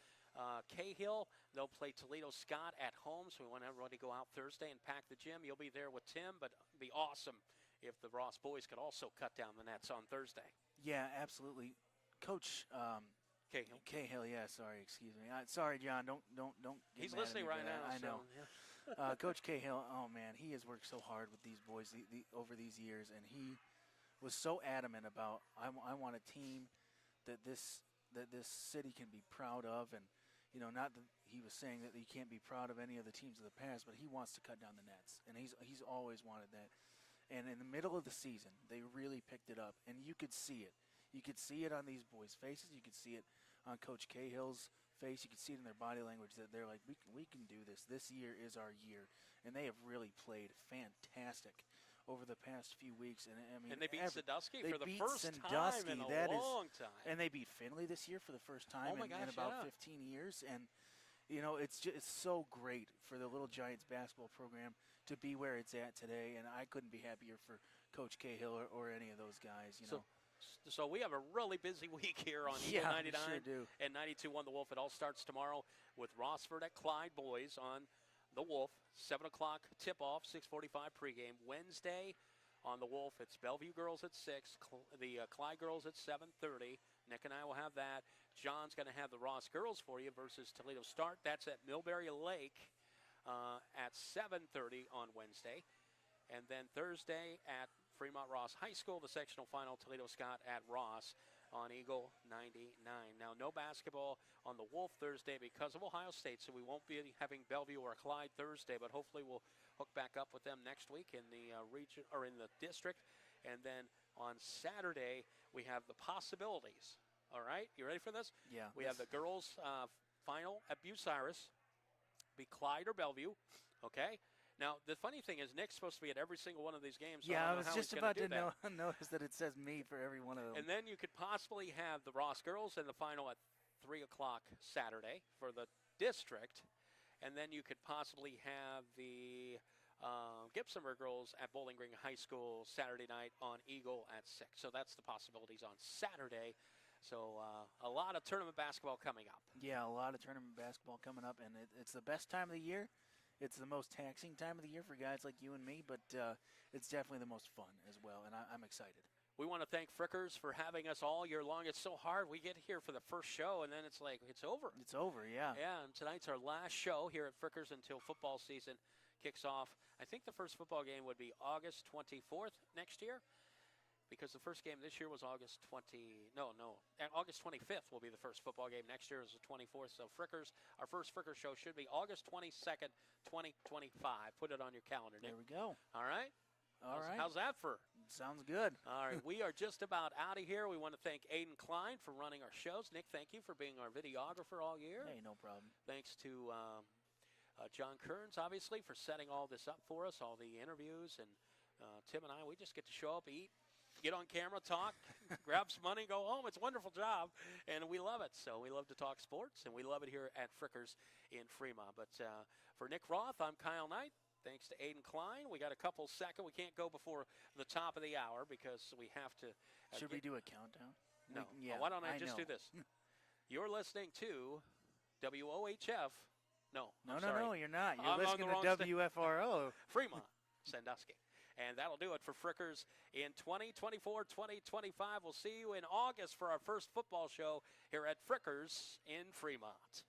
Cahill. They'll play Toledo Scott at home, so we want everybody to go out Thursday and pack the gym. You'll be there with Tim, but it would be awesome if the Ross boys could also cut down the nets on Thursday. Yeah, absolutely. Coach Cahill. Cahill, yeah, sorry, excuse me. Sorry, John, don't get He's mad at listening me right for that. now. I know. So, yeah. Coach Cahill, oh man, he has worked so hard with these boys over these years, and he was so adamant about I want a team that this city can be proud of, and not that he was saying that he can't be proud of any of the teams of the past, but he wants to cut down the nets, and he's always wanted that. And in the middle of the season, they really picked it up, and you could see it. You could see it on these boys' faces. You could see it on Coach Cahill's face. You could see it in their body language that they're like, we can do this. This year is our year, and they have really played fantastic over the past few weeks. And I mean, And they beat Sandusky they for the beat first Sandusky. time in a That is- long time. and they beat Finley this year for the first time my in gosh, about yeah. 15 years. And it's so great for the Little Giants basketball program to be where it's at today. And I couldn't be happier for Coach Cahill or any of those guys. So we have a really busy week here on Eagle Yeah, we 99 sure do. and 92.1 The Wolf. It all starts tomorrow with Rossford at Clyde boys on The Wolf. 7 o'clock tip-off, 6:45 pregame. Wednesday on The Wolf, it's Bellevue girls at 6, the Clyde girls at 7:30. Nick and I will have that. John's going to have the Ross girls for you versus Toledo Start. That's at Millbury Lake at 7:30 on Wednesday. And then Thursday at Fremont Ross High School, the sectional final, Toledo Scott at Ross on Eagle 99. Now, no basketball on the Wolf Thursday because of Ohio State, so we won't be having Bellevue or Clyde Thursday, but hopefully we'll hook back up with them next week in the region or in the district. And then on Saturday, we have the possibilities. All right, you ready for this? Yeah. We have the girls' final at Bucyrus, be Clyde or Bellevue, okay? Now, the funny thing is Nick's supposed to be at every single one of these games. So Yeah, I I don't know was how just he's gonna about to do that. notice that it says me for every one of them. And then you could possibly have the Ross girls in the final at 3 o'clock Saturday for the district. And then you could possibly have the Gibsonburg girls at Bowling Green High School Saturday night on Eagle at 6. So that's the possibilities on Saturday. So a lot of tournament basketball coming up. Yeah, a lot of tournament basketball coming up, and it's the best time of the year. It's the most taxing time of the year for guys like you and me, but it's definitely the most fun as well, and I'm excited. We want to thank Frickers for having us all year long. It's so hard. We get here for the first show, and then it's like, it's over. It's over, yeah. Yeah, and tonight's our last show here at Frickers until football season kicks off. I think the first football game would be August 24th next year, because the first game this year was August 25th will be the first football game. Next year is the 24th. So Frickers, our first Frickers show should be August 22nd, 2025. Put it on your calendar, Nick. There we go. All right? All right. How's that for? Sounds good. All right, we are just about out of here. We want to thank Aiden Klein for running our shows. Nick, thank you for being our videographer all year. Hey, no problem. Thanks to John Kearns, obviously, for setting all this up for us, all the interviews. And Tim and I, we just get to show up, eat, get on camera, talk, grab some money, go home. It's a wonderful job, and we love it. So we love to talk sports, and we love it here at Frickers in Fremont. But for Nick Roth, I'm Kyle Knight. Thanks to Aiden Klein. We got a couple seconds. We can't go before the top of the hour because we have to. Should we do a countdown? No. Yeah, Why don't I just know. do this? You're listening to WOHF. No, No, I'm sorry. you're not. You're I'm on the listening wrong to WFRO. Fremont, Sandusky. And that'll do it for Frickers in 2024-2025. We'll see you in August for our first football show here at Frickers in Fremont.